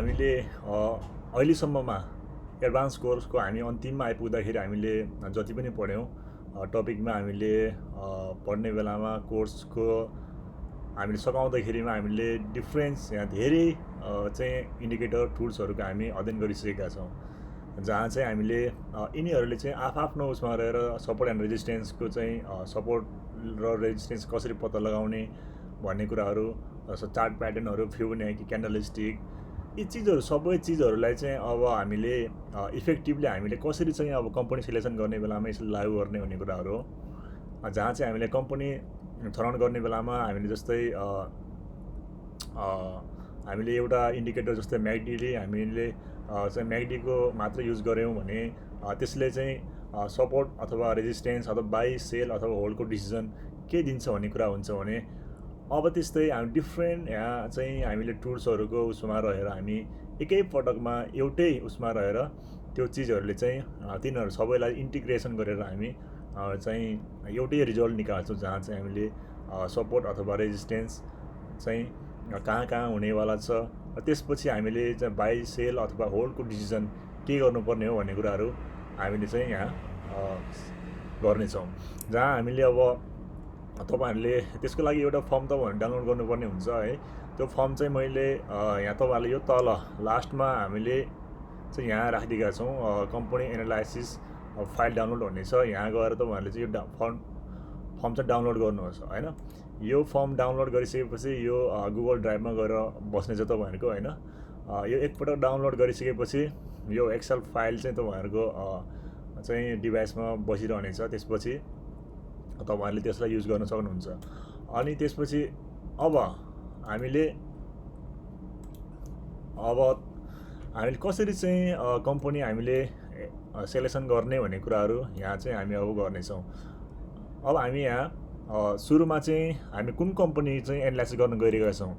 हामीले अहिलेसम्ममा एडभान्स कोर्सको हामी अन्तिममा आइपुग्दाखेरि हामीले जति पनि पढ्यौँ टपिकमा हामीले पढ्ने बेलामा कोर्सको हामीले सघाउँदाखेरिमा हामीले डिफ्रेन्स यहाँ धेरै चाहिँ इन्डिकेटर टुल्सहरूको हामी अध्ययन गरिसकेका छौँ, जहाँ चाहिँ हामीले यिनीहरूले चाहिँ आफआफ्नो उसमा रहेर सपोर्ट एन्ड रेजिस्टेन्सको चाहिँ सपोर्ट र रेजिस्टेन्स कसरी पत्ता लगाउने भन्ने कुराहरू, चार्ट प्याटर्नहरू, फिबोनाची, क्यान्डलस्टिक, यी चिजहरू सबै चिजहरूलाई चाहिँ अब हामीले इफेक्टिभली हामीले कसरी चाहिँ अब कम्पनी सिलेक्सन गर्ने बेलामा यसलाई लागु गर्ने भन्ने कुराहरू हो। जहाँ चाहिँ हामीले कम्पनी छनौट गर्ने बेलामा हामीले जस्तै हामीले एउटा इन्डिकेटर जस्तै म्याकडीले हामीले चाहिँ म्याकडीको मात्र युज गऱ्यौँ भने त्यसले चाहिँ सपोर्ट अथवा रेजिस्टेन्स अथवा बाई सेल अथवा होल्डको डिसिजन के दिन्छ भन्ने कुरा हुन्छ भने अब त्यस्तै हामी डिफ्रेन्ट यहाँ चाहिँ हामीले टुल्सहरूको उसमा रहेर हामी एकै पटकमा एउटै उसमा रहेर त्यो चिजहरूले चाहिँ तिनीहरू सबैलाई इन्टिग्रेसन गरेर हामी चाहिँ एउटै रिजल्ट निकाल्छौँ, जहाँ चाहिँ हामीले सपोर्ट अथवा रेजिस्टेन्स चाहिँ कहाँ कहाँ हुनेवाला छ, त्यसपछि हामीले चाहिँ बाई सेल अथवा होल्डको डिसिजन के गर्नुपर्ने हो भन्ने कुराहरू हामीले चाहिँ यहाँ गर्नेछौँ। जहाँ हामीले अब तपाईँहरूले त्यसको लागि एउटा फर्म तपाईँहरूले डाउनलोड गर्नुपर्ने हुन्छ है। त्यो फर्म चाहिँ मैले यहाँ तपाईँहरूले यो तल लास्टमा हामीले चाहिँ यहाँ राखिदिएका छौँ, कम्पनी एनालाइसिस फाइल डाउनलोड भन्ने छ। यहाँ गएर तपाईँहरूले चाहिँ यो फर्म चाहिँ डाउनलोड गर्नुहोस् होइन। यो फर्म डाउनलोड गरिसकेपछि यो गुगल ड्राइभमा गएर बस्नेछ तपाईँहरूको होइन। यो एकपटक डाउनलोड गरिसकेपछि यो एक्सेल फाइल चाहिँ तपाईँहरूको चाहिँ डिभाइसमा बसिरहनेछ। त्यसपछि तपाईँहरूले त्यसलाई युज गर्न सक्नुहुन्छ। अनि त्यसपछि अब हामीले कसरी चाहिँ कम्पनी हामीले सेलेक्सन गर्ने भन्ने कुराहरू यहाँ चाहिँ हामी अब गर्नेछौँ। अब हामी यहाँ सुरुमा चाहिँ हामी कुन कम्पनी चाहिँ एनालाइसिस गर्न गइरहेका छौँ,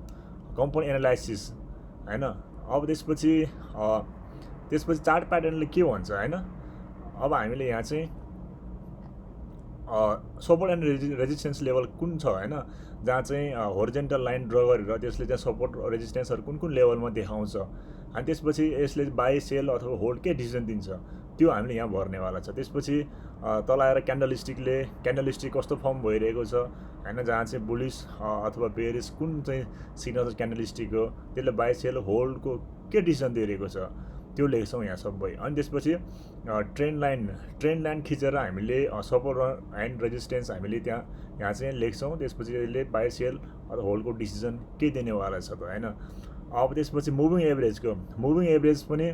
कम्पनी एनालाइसिस होइन। अब त्यसपछि चार्ट प्याटर्नले के भन्छ होइन। अब हामीले यहाँ चाहिँ सपोर्ट एन्ड रेजिस्टेन्स लेभल कुन छ होइन, जहाँ चाहिँ होरिजेन्टल लाइन ड्र गरेर त्यसले चाहिँ सपोर्ट रेजिस्टेन्सहरू कुन कुन लेभलमा देखाउँछ, अनि त्यसपछि यसले बाई सेल अथवा होल्ड के डिसिजन दिन्छ त्यो हामीले यहाँ भर्नेवाला छ। त्यसपछि तल आएर क्यान्डलस्टिक कस्तो फर्म भइरहेको छ होइन, जहाँ चाहिँ बुलिस अथवा बेरिस कुन चाहिँ सिग्नल क्यान्डलस्टिक हो, त्यसले बाई सेल होल्डको के डिसिजन दिइरहेको छ त्यो लेख्छौँ यहाँ सबै। अनि त्यसपछि ट्रेन्ड लाइन खिचेर हामीले सपोर्ट एन्ड रेजिस्टेन्स हामीले यहाँ चाहिँ लेख्छौँ। त्यसपछि यसले बाई सेल अथवा होल्डको डिसिजन के दिनेवाला छ त होइन। अब त्यसपछि मुभिङ एभरेज पनि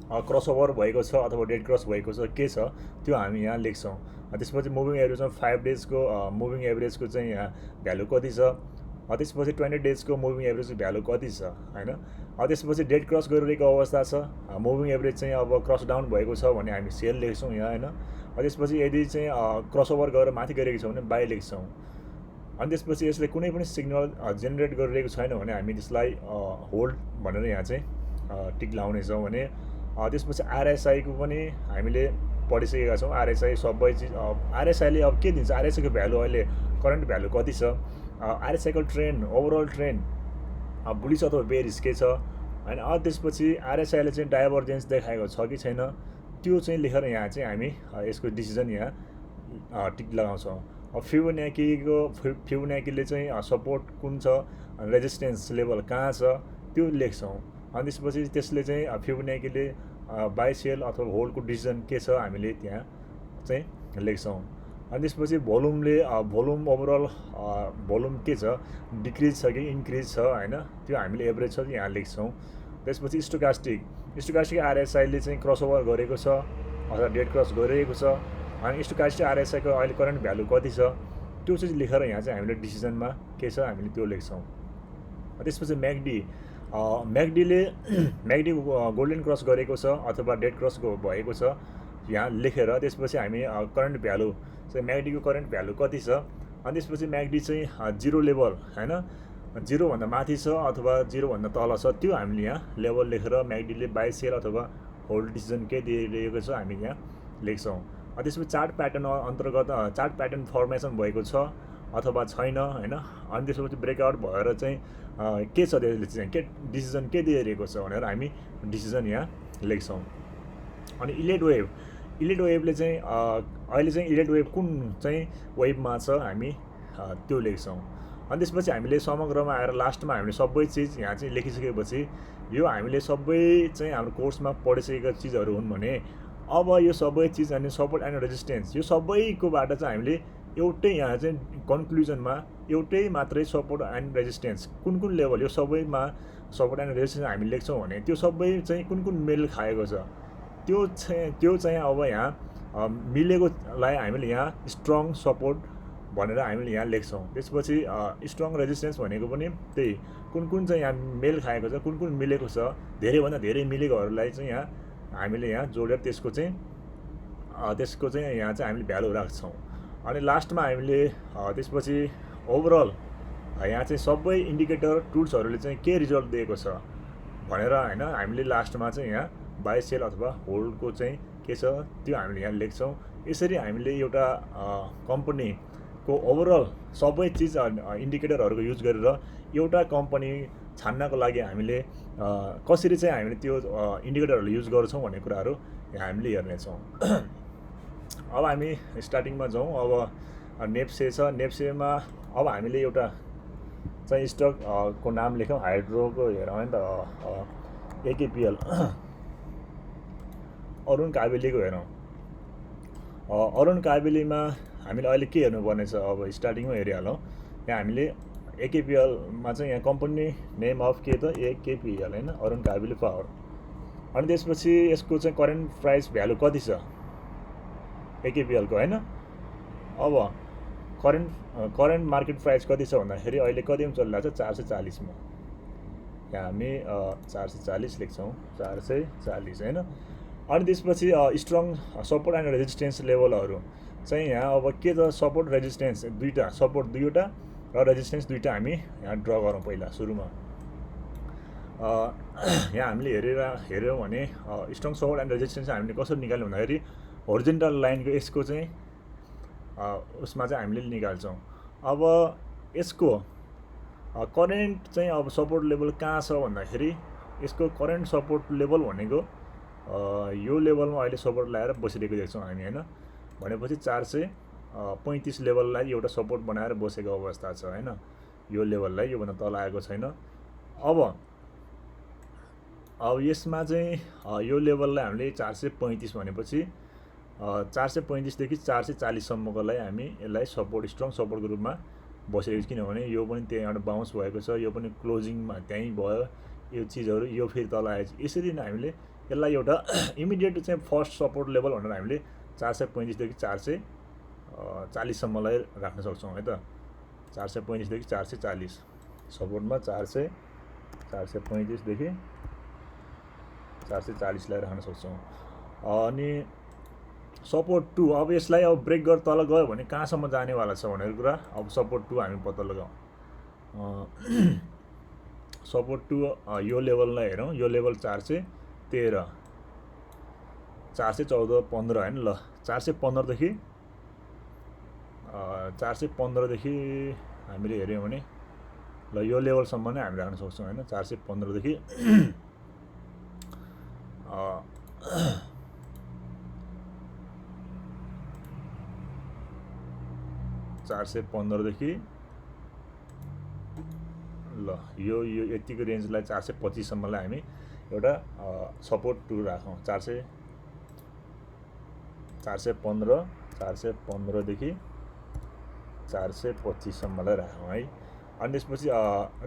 क्रसओभर भएको छ अथवा डेड क्रस भएको छ के छ त्यो हामी यहाँ लेख्छौँ। त्यसपछि मुभिङ एभरेजमा 5 डेजको मुभिङ एभरेजको चाहिँ यहाँ भ्यालु कति छ, त्यसपछि 20 डेजको मुभिङ एभरेजको भ्यालु कति छ होइन। त्यसपछि डेड क्रस गरिरहेको अवस्था छ, मुभिङ एभरेज चाहिँ अब क्रस डाउन भएको छ भने हामी सेल लेख्छौँ यहाँ होइन। त्यसपछि यदि चाहिँ क्रसओभर गरेर माथि गइरहेको छ भने बाई लेख्छौँ। अनि त्यसपछि यसले कुनै पनि सिग्नल जेनेरेट गरिरहेको छैन भने हामी त्यसलाई होल्ड भनेर यहाँ चाहिँ टिक लाउनेछौँ भने। त्यसपछि आरएसआईको पनि हामीले पढिसकेका छौँ। आरएसआई सबै चिज आरएसआईले अब के दिन्छ, आरएसआईको भ्यालु अहिले करेन्ट भ्यालु कति छ, आरएसआईको ट्रेन्ड ओभरअल ट्रेन्ड बुलिस अथवा बेरिस के छ होइन। त्यसपछि आरएसआईले चाहिँ डाइभर्जेन्स देखाएको छ कि छैन त्यो चाहिँ लेखेर यहाँ चाहिँ हामी यसको डिसिजन यहाँ टिक लगाउँछौँ। अब फिबोनाकीले चाहिँ सपोर्ट कुन छ, रेजिस्टेन्स लेभल कहाँ छ त्यो लेख्छौँ। अनि त्यसपछि त्यसले चाहिँ फिबोनाकीले बाई सेल अथवा होल्डको डिसिजन के छ हामीले त्यहाँ चाहिँ लेख्छौँ। अनि त्यसपछि भोल्युम ओभरअल भोल्युम के छ, डिक्रिज छ कि इन्क्रिज छ होइन, त्यो हामीले एभरेज छ यहाँ लेख्छौँ। त्यसपछि स्टोकास्टिक आरएसआईले चाहिँ क्रसओभर गरेको छ अथवा डेड क्रस गरिरहेको छ, अनि स्टोकास्टिक आरएसआईको अहिले करेन्ट भ्यालु कति छ त्यो चाहिँ लेखेर यहाँ चाहिँ हामीले डिसिजनमा के छ हामीले त्यो लेख्छौँ। त्यसपछि म्याकडी गोल्डन क्रस गरेको छ अथवा डेड क्रस भएको छ यहाँ लेखेर त्यसपछि हामी करेन्ट भ्यालु चाहिँ म्याकडीको करेन्ट भ्यालु कति छ, अनि त्यसपछि म्याकडी चाहिँ 0 लेभल होइन, 0 भन्दा माथि छ अथवा 0 भन्दा तल छ त्यो हामीले यहाँ लेभल लेखेर म्याकडीले बाई सेल अथवा होल्ड डिसिजन के दिइरहेको छ हामी यहाँ लेख्छौँ। त्यसपछि चार्ट प्याटर्न अन्तर्गत चार्ट प्याटर्न फर्मेसन भएको छ अथवा छैन होइन। अनि त्यसपछि ब्रेकआउट भएर चाहिँ के छ त्यसले चाहिँ के डिसिजन के दिइरहेको छ भनेर हामी डिसिजन यहाँ लेख्छौँ। अनि इलिट वेबले चाहिँ अहिले चाहिँ इलिट वेब कुन चाहिँ वेबमा छ हामी त्यो लेख्छौँ। अनि त्यसपछि हामीले समग्रमा आएर लास्टमा हामीले सबै चिज यहाँ चाहिँ लेखिसकेपछि यो हामीले सबै चाहिँ हाम्रो कोर्समा पढिसकेका चिजहरू हुन् भने अब यो सबै चिज अनि सपोर्ट एन्ड रेजिस्टेन्स यो सबैकोबाट चाहिँ हामीले एउटै यहाँ चाहिँ कन्क्लुजनमा एउटै मात्रै सपोर्ट एन्ड रेजिस्टेन्स कुन कुन लेभल यो सबैमा सपोर्ट एन्ड रेजिस्टेन्स हामी लेख्छौँ भने त्यो सबै चाहिँ कुन कुन मेल खाएको छ त्यो चाहिँ अब यहाँ मिलेकोलाई हामीले यहाँ स्ट्रङ सपोर्ट भनेर हामीले यहाँ लेख्छौँ। त्यसपछि स्ट्रङ रेजिस्टेन्स भनेको पनि त्यही कुन चाहिँ यहाँ मेल खाएको छ कुन कुन मिलेको छ धेरैभन्दा धेरै मिलेकोहरूलाई चाहिँ यहाँ हामीले यहाँ जोडेर त्यसको चाहिँ यहाँ चाहिँ हामीले भ्यालु राख्छौँ। अनि लास्टमा हामीले त्यसपछि ओभरअल यहाँ चाहिँ सबै इन्डिकेटर टुल्सहरूले चाहिँ के रिजल्ट दिएको छ भनेर होइन हामीले लास्टमा चाहिँ यहाँ बाई सेल अथवा होल्डको चाहिँ के छ त्यो हामीले यहाँ लेख्छौँ। यसरी हामीले एउटा कम्पनीको ओभरअल सबै चिज इन्डिकेटरहरूको युज गरेर एउटा कम्पनी छान्नको लागि हामीले कसरी चाहिँ हामीले त्यो इन्डिकेटरहरू युज गर्छौँ भन्ने कुराहरू यहाँ हामीले हेर्नेछौँ। अब हामी स्टार्टिङमा जाउँ। अब नेप्से छ। नेप्सेमा अब हामीले एउटा चाहिँ स्टक को नाम लेखौँ। हाइड्रोको हेरौँ नि त एकेपिएल अरुण काबेलीको हेरौँ। अरुण काबेलीमा हामीले अहिले के हेर्नुपर्ने छ अब स्टार्टिङमा हेरिहालौँ। यहाँ हामीले एकेपिएलमा चाहिँ यहाँ कम्पनी नेम अफ के त एकेपिएल होइन अरुण काबेली पावर। अनि त्यसपछि यसको चाहिँ करेन्ट प्राइस भ्यालु कति छ एकेपिएलको होइन। अब करेन्ट मार्केट प्राइस कति छ भन्दाखेरि अहिले कतिमा चलिरहेको छ 440 मा। यहाँ हामी 440 लेख्छौँ 440 होइन। अनि त्यसपछि स्ट्रङ सपोर्ट एन्ड रेजिस्टेन्स लेभलहरू चाहिँ यहाँ अब के त सपोर्ट रेजिस्टेन्स दुईवटा सपोर्ट दुईवटा र रेजिस्टेन्स दुईवटा हामी यहाँ ड्र गरौँ पहिला सुरुमा। यहाँ हामीले हेऱ्यौँ भने स्ट्रङ सपोर्ट एन्ड रेजिस्टेन्स हामीले कसरी निकाल्यौँ भन्दाखेरि होरिजेन्टल लाइनको यसको चाहिँ उसमा चाहिँ हामीले निकाल्छौँ। अब यसको करेन्ट चाहिँ अब सपोर्ट लेभल कहाँ छ भन्दाखेरि यसको करेन्ट सपोर्ट लेभल भनेको यो लेभलमा अहिले सपोर्ट लगाएर बसिरहेको देख्छौँ हामी होइन। भनेपछि 435 लेभललाई एउटा सपोर्ट बनाएर बसेको अवस्था छ होइन। यो लेभललाई योभन्दा तल आएको छैन। अब यसमा चाहिँ यो लेभललाई हामीले 435 भनेपछि 435 देखि 440 सम्मकोलाई हामी यसलाई सपोर्ट स्ट्रङ सपोर्टको रूपमा बसेको छ। किनभने यो पनि त्यहीँबाट बाउन्स भएको छ, यो पनि क्लोजिङमा त्यहीँ भयो, यो चिजहरू यो फेरि तल आएछ। यसरी नै हामीले यसलाई एउटा इमिडिएट चाहिँ फर्स्ट सपोर्ट लेभल भनेर हामीले 435 देखि 440 सम्मलाई राख्न सक्छौँ है त। 435 देखि 440 सपोर्टमा 435 देखि 440 लाई राख्न सक्छौँ। अनि सपोर्ट 2 अब यसलाई अब ब्रेक गरेर तल गयो भने कहाँसम्म जानेवाला छ भनेर कुरा अब सपोर्ट 2 हामी पत्ता लगाउँ। सपोर्ट 2 यो लेभललाई हेरौँ। यो लेभल 413 414 15 होइन ल 415 देखि 415 देखि हामीले हेऱ्यौँ भने ल यो लेभलसम्म नै हामी राख्न सक्छौँ होइन। 415 देखि 415 देखि ल यो यतिको रेन्जलाई 425 सम्मलाई हामी एउटा सपोर्ट 2 राखौँ। 415 देखि 425 सम्मलाई राखौँ है। अनि त्यसपछि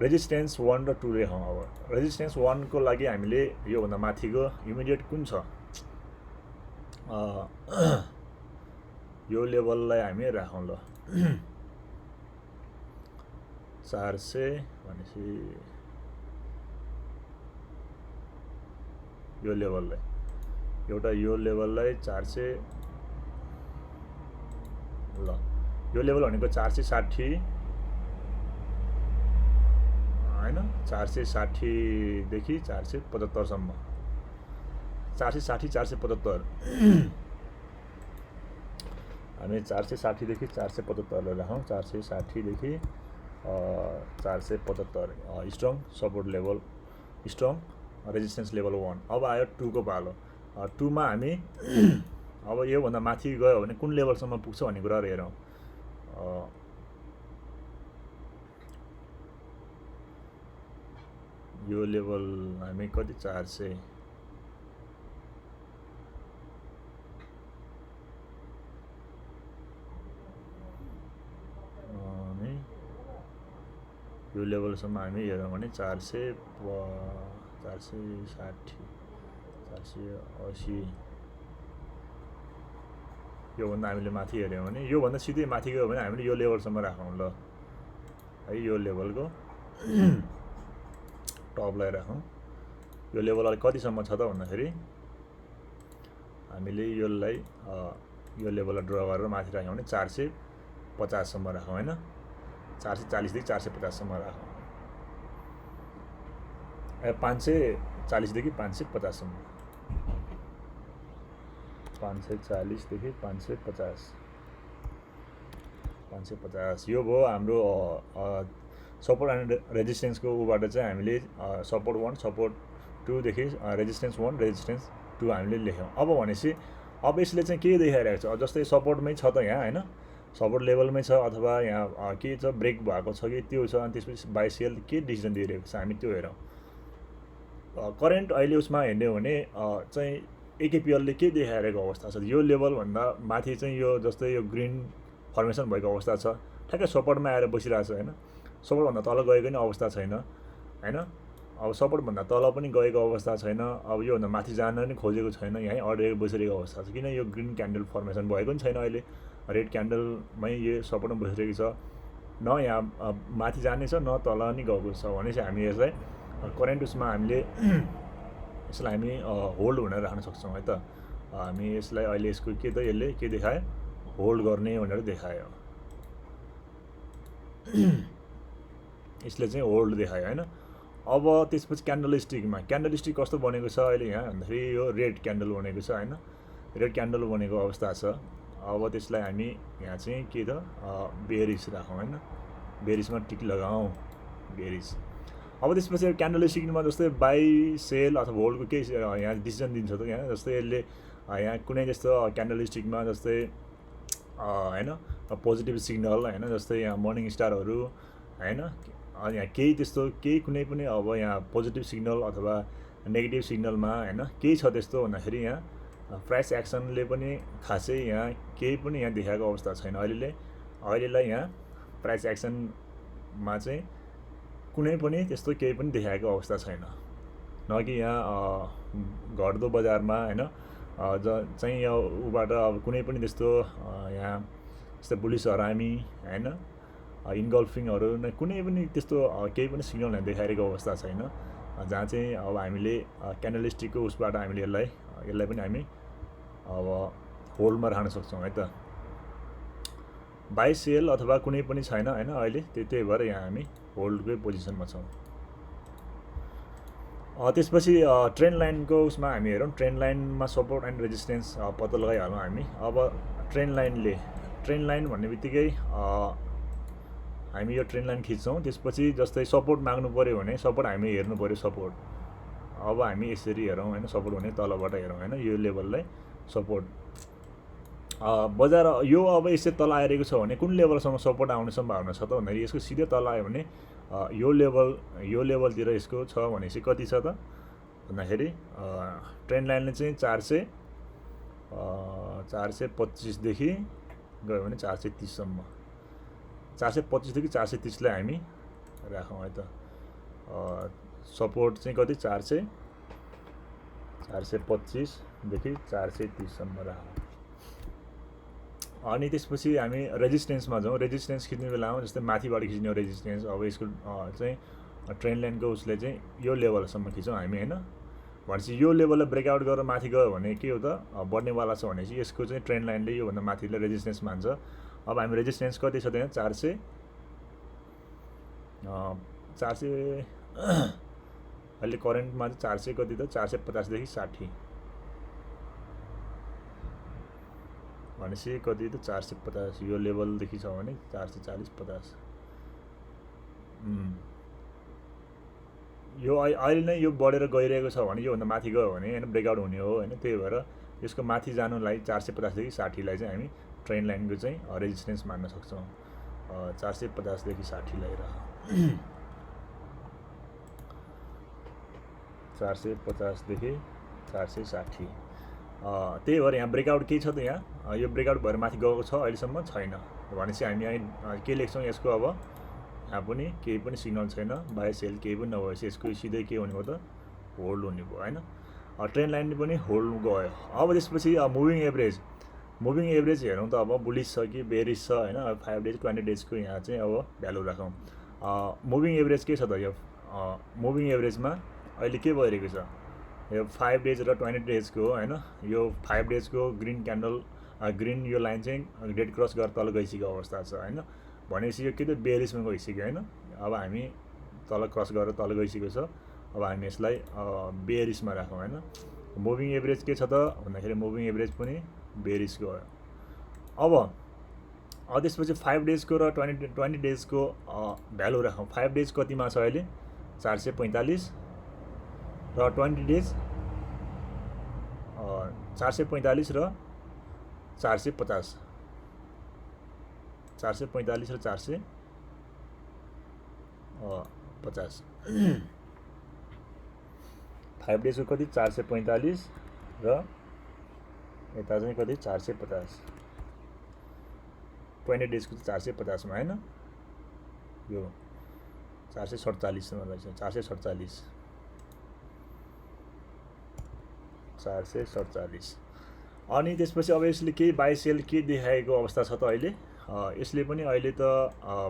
रेजिस्टेन्स 1 र 2 लेखौँ। अब रेजिस्टेन्स 1 को लागि हामीले योभन्दा माथिको इमिडिएट कुन छ यो लेभललाई हामी राखौँ ल 400 भनेपछि यो लेभललाई एउटा यो लेभललाई 400 ल यो लेभल भनेको 460 हैन 460 देखि 475 सम्म 460 475 हामी 460 देखि 475 राखौँ। 460 देखि 475 strong support level, strong resistance level 1। अब आयो 2 को पालो। 2 मा हामी अब योभन्दा माथि गयो भने कुन लेभलसम्म पुग्छ भन्ने कुराहरू हेरौँ। यो लेभल हामी कति 400 यो लेभलसम्म हामी हेरौँ भने 460 480 योभन्दा हामीले माथि हेऱ्यौँ भने, योभन्दा सिधै माथि गयो भने हामीले यो लेभलसम्म राखौँ ल है। यो लेभलको टपलाई राखौँ। यो लेभल अहिले कतिसम्म छ त भन्दाखेरि हामीले यसलाई यो लेभललाई ड्र गरेर माथि राख्यौँ भने 450 सम्म राखौँ हैन। 440 देखि 450 सम्म राखौँ। 540 देखि 550 सम्म, 540 देखि 550 यो भयो हाम्रो सपोर्ट एन्ड रेजिस्टेन्सको उबाट चाहिँ हामीले सपोर्ट 1 सपोर्ट 2 देखि रेजिस्टेन्स 1 रेजिस्टेन्स 2 हामीले लेख्यौँ। अब भनेपछि अब यसले चाहिँ के देखाइरहेको छ, जस्तै सपोर्टमै छ त यहाँ हैन, सपोर्ट लेभलमै छ अथवा यहाँ के छ ब्रेक भएको छ कि त्यो छ, अनि त्यसपछि बाइ सेल के डिसिजन दिइरहेको छ हामी त्यो हेरौँ। करेन्ट अहिले उसमा हेर्ने हो भने चाहिँ एकेपिएलले के देखाइरहेको अवस्था छ, यो लेभलभन्दा माथि चाहिँ यो जस्तै यो ग्रिन फर्मेसन भएको अवस्था छ, ठ्याक्कै सपोर्टमा आएर बसिरहेको छ हैन। सपोर्टभन्दा तल गएको नि अवस्था छैन हैन। अब सपोर्टभन्दा तल पनि गएको अवस्था छैन। अब योभन्दा माथि जान पनि खोजेको छैन, यहीँ अडेको बसिरहेको अवस्था छ। किन यो ग्रिन क्यान्डल फर्मेसन भएको पनि छैन अहिले, रेड क्यान्डलमै यो सपोर्टमा बसिरहेको छ, न यहाँ माथि जाने छ न तल नि गएको छ भनेपछि हामी यसलाई करेन्ट उसमा हामीले यसलाई हामी होल्ड भनेर राख्न सक्छौँ है त। हामी यसलाई अहिले यसको के त यसले के देखायो, होल्ड गर्ने भनेर देखायो। यसले चाहिँ होल्ड देखायो हैन। अब त्यसपछि क्यान्डल स्टिक कस्तो बनेको छ अहिले यहाँ भन्दाखेरि यो रेड क्यान्डल बनेको छ हैन, रेड क्यान्डल बनेको अवस्था छ। अब त्यसलाई हामी यहाँ चाहिँ के त बेरिस राखौँ हैन, बेरिसमा टिक लगाऊँ, बेरिस। अब त्यसपछि क्यान्डल स्टिकमा जस्तै बाई सेल अथवा होल्डको केही यहाँ डिसिजन दिन्छ त यहाँ, जस्तै यसले यहाँ कुनै जस्तो क्यान्डल स्टिकमा जस्तै हैन पोजिटिभ सिग्नल हैन, जस्तै यहाँ मर्निङ स्टारहरू हैन, यहाँ केही त्यस्तो केही कुनै पनि अब यहाँ पोजिटिभ सिग्नल अथवा नेगेटिभ सिग्नलमा हैन केही छ त्यस्तो भन्दाखेरि यहाँ प्राइस एक्सनले पनि खासै यहाँ केही पनि यहाँ देखाएको अवस्था छैन। अहिलेलाई यहाँ प्राइस एक्सनमा चाहिँ कुनै पनि त्यस्तो केही पनि देखाएको अवस्था छैन, न कि यहाँ घट्दो बजारमा हैन चाहिँ यहाँ उबाट अब कुनै पनि त्यस्तो यहाँ जस्तै बुलिस हरामी हैन इन्गल्फिङहरू नै कुनै पनि त्यस्तो केही पनि सिग्नल यहाँ देखाइरहेको अवस्था छैन, जहाँ चाहिँ अब हामीले क्यान्डल स्टिकको उसबाट हामीले यसलाई पनि हामी अब होल्डमा राख्न सक्छौँ है त। बाई सेल अथवा कुनै पनि छैन हैन अहिले, त्यही भएर यहाँ हामी होल्डकै पोजिसनमा छौँ। त्यसपछि ट्रेन्ड लाइनको उसमा हामी हेरौँ, ट्रेन्ड लाइनमा सपोर्ट एन्ड रेजिस्टेन्स पत्ता लगाइहालौँ हामी। अब ट्रेन्ड लाइन भन्ने बित्तिकै हामी यो ट्रेन्ड लाइन खिच्छौँ। त्यसपछि जस्तै सपोर्ट माग्नु पऱ्यो भने सपोर्ट हामी हेर्नु पऱ्यो सपोर्ट। अब हामी यसरी हेरौँ हैन, सपोर्ट भने तलबाट हेरौँ हैन, यो लेभललाई सपोर्ट। बजार यो अब यसै तल आइरहेको छ भने कुन लेभलसम्म सपोर्ट आउने सम्भावना छ त भन्दाखेरि यसको सिधै तल आयो भने यो लेभलतिर यसको छ भनेपछि कति छ त भन्दाखेरि ट्रेन्ड लाइनले चाहिँ 425 देखि गयो भने 430 सम्म, 425 देखि 430 लाई हामी राखौँ है त। सपोर्ट चाहिँ कति 425 देखि 430 सम्म राखौँ। अनि त्यसपछि हामी रेजिस्टेन्समा जाउँ। रेजिस्टेन्स खिच्ने बेलामा जस्तै माथिबाट खिच्ने हो रेजिस्टेन्स, अब यसको चाहिँ ट्रेन्ड लाइनको उसले चाहिँ यो लेभलसम्म खिचौँ हामी हैन। भनेपछि यो लेभललाई ब्रेकआउट गरेर माथि गयो भने के हो त बढ्नेवाला छ भनेपछि यसको चाहिँ ट्रेन्ड लाइनले योभन्दा माथिलाई रेजिस्टेन्स मान्छ। अब हामी रेजिस्टेन्स कति छ त्यहाँ 400 अहिले करेन्टमा चाहिँ 400 कति त 450 देखि 60 भनेपछि कति त 450 यो लेभलदेखि छ भने 440 50 यो अहिले नै यो बढेर गइरहेको छ भने योभन्दा माथि गयो भने होइन ब्रेकआउट हुने हो होइन। त्यही भएर यसको माथि जानुलाई 450 देखि 60 लाई चाहिँ हामी ट्रेन्ड लाइनको चाहिँ रेजिस्टेन्स मान्न सक्छौँ। 450 देखि 60 लाई रह 450 देखि 460। त्यही भएर यहाँ ब्रेकआउट केही छ त यहाँ यो ब्रेकआउट भएर माथि गएको छ अहिलेसम्म छैन भनेपछि हामी यहाँ के लेख्छौँ यसको अब यहाँ पनि केही पनि सिग्नल छैन बाई सेल केही पनि नभएपछि यसको सिधै के हुने भयो त होल्ड हुने भयो होइन। ट्रेन्ड लाइन पनि होल्ड गयो। अब त्यसपछि मुभिङ एभरेज हेरौँ त अब बुलिस छ कि बेरिस छ होइन। 5 डेज 20 डेजको यहाँ चाहिँ अब भ्यालु राखौँ। मुभिङ एभरेज के छ त यो मुभिङ एभरेजमा अहिले के भइरहेको छ यो 5 डेज र 20 डेजको होइन। यो 5 डेजको ग्रिन क्यान्डल ग्रिन यो लाइन चाहिँ डेड क्रस गरेर तल गइसकेको अवस्था छ होइन। भनेपछि यो के त बेरिसमा गइसक्यो होइन। अब हामी तल क्रस गरेर तल गइसकेको छ। अब हामी यसलाई बेरिसमा राखौँ होइन। मुभिङ एभरेज के छ त भन्दाखेरि मुभिङ एभरेज पनि बेरिस गयो। अब त्यसपछि 5 डेजको र 20 डेजको भ्यालु राखौँ। 5 डेज कतिमा छ अहिले 445 र 20 डेज 445 र 450 445 र 450 5 डेजको कति 445 र यता चाहिँ कति 450 20 डेजको 450 मा होइन यो 447 मा रहेछ 447 अनि त्यसपछि अब यसले केही बाई सेल के देखाएको अवस्था छ त अहिले यसले पनि अहिले त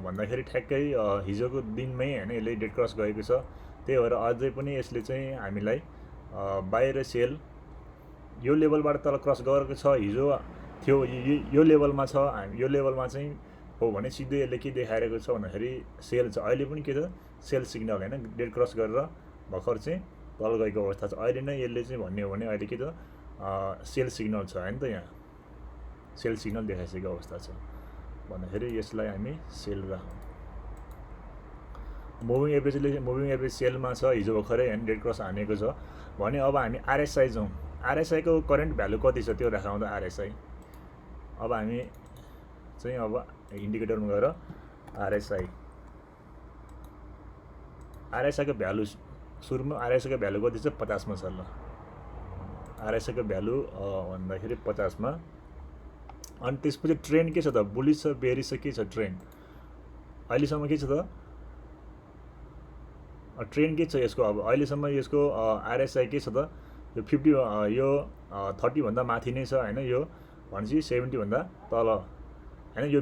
भन्दाखेरि ठ्याक्कै हिजोको दिनमै होइन यसले डेड क्रस गएको छ। त्यही भएर अझै पनि यसले चाहिँ हामीलाई बाहिर सेल यो लेभलबाट तल क्रस गरेको छ हिजो थियो यो लेभलमा छ। यो लेभलमा चाहिँ हो भने सिधै यसले के देखाइरहेको छ भन्दाखेरि सेल छ। अहिले पनि के त सेल सिग्नल होइन डेड क्रस गरेर भर्खर चाहिँ तल गएको अवस्था छ। अहिले नै यसले चाहिँ भन्ने हो भने अहिले के त सेल सिग्नल छ होइन त यहाँ सेल सिग्नल देखाइसकेको अवस्था छ भन्दाखेरि यसलाई हामी सेल राखौँ। मुभिङ एभरेज सेलमा छ हिजो भर्खरै होइन डेड क्रस हानेको छ भने अब हामी आरएसआई जाउँ। आरएसआईको करेन्ट भ्यालु कति छ त्यो राखौँ त आरएसआई। अब हामी चाहिँ अब इन्डिकेटरमा गएर आरएसआईको भ्यालु सुरुमा आरएसआईको भ्यालु कति छ 50 मा छ ल। आरएसआईको भ्यालु भन्दाखेरि 50 मा। अनि त्यसपछि ट्रेन्ड के छ त बुलिस छ बेरिस छ के छ ट्रेन्ड अहिलेसम्म के छ त ट्रेन्ड के छ यसको। अब अहिलेसम्म यसको आरएसआई के छ त यो 50 यो 30 भन्दा माथि नै छ होइन। यो भनेपछि 70 भन्दा तल होइन यो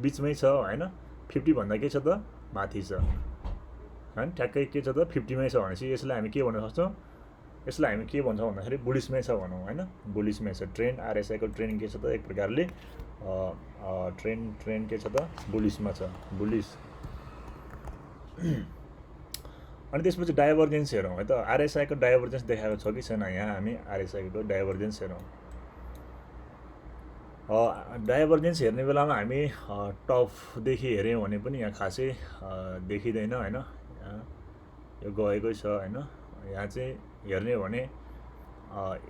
बिचमै छ होइन। 50 भन्दा के छ त माथि छ होइन ठ्याक्कै के छ त 50 मै छ भनेपछि यसलाई हामी के भन्न सक्छौँ यसलाई हामी के भन्छौँ भन्दाखेरि बुलिसमै छ भनौँ होइन। बुलिसमै छ ट्रेन्ड आरएसआईको ट्रेन्ड के छ त एक प्रकारले ट्रेन्ड के छ त बुलिसमा छ बुलिस। अनि त्यसपछि डाइभर्जेन्स हेरौँ है त आरएसआईको डाइभर्जेन्स देखाएको छ कि छैन यहाँ हामी आरएसआईको डाइभर्जेन्स हेरौँ। डाइभर्जेन्स हेर्ने बेलामा हामी टपदेखि हेऱ्यौँ भने पनि यहाँ खासै देखिँदैन होइन। यो गएकै छ होइन। यहाँ चाहिँ हेर्ने हो भने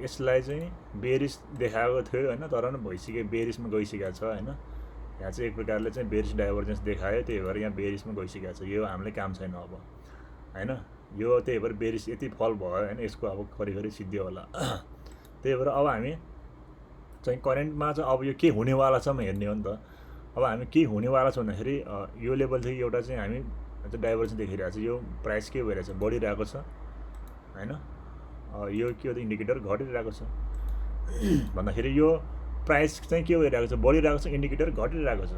यसलाई चाहिँ बेरिस देखाएको थियो होइन तर पनि भइसक्यो बेरिसमा गइसकेको छ होइन। यहाँ चाहिँ एक प्रकारले चाहिँ बेरिस डाइभर्जेन्स देखायो त्यही भएर यहाँ बेरिसमा गइसकेको छ। यो हामीलाई काम छैन अब होइन। यो त्यही भएर बेरिस यति फल भयो होइन यसको अब खरिखरि सिद्धियो होला। त्यही भएर अब हामी चाहिँ करेन्टमा चाहिँ अब यो के हुनेवाला छ हेर्ने हो नि त। अब हामी के हुनेवाला छ भन्दाखेरि यो लेभलदेखि एउटा चाहिँ हामी डाइभर्जेन्स देखिरहेको छ। यो प्राइस के भइरहेछ बढिरहेको छ होइन। यो के हो त इन्डिकेटर घटिरहेको छ भन्दाखेरि यो प्राइस चाहिँ के भइरहेको छ बढिरहेको छ इन्डिकेटर घटिरहेको छ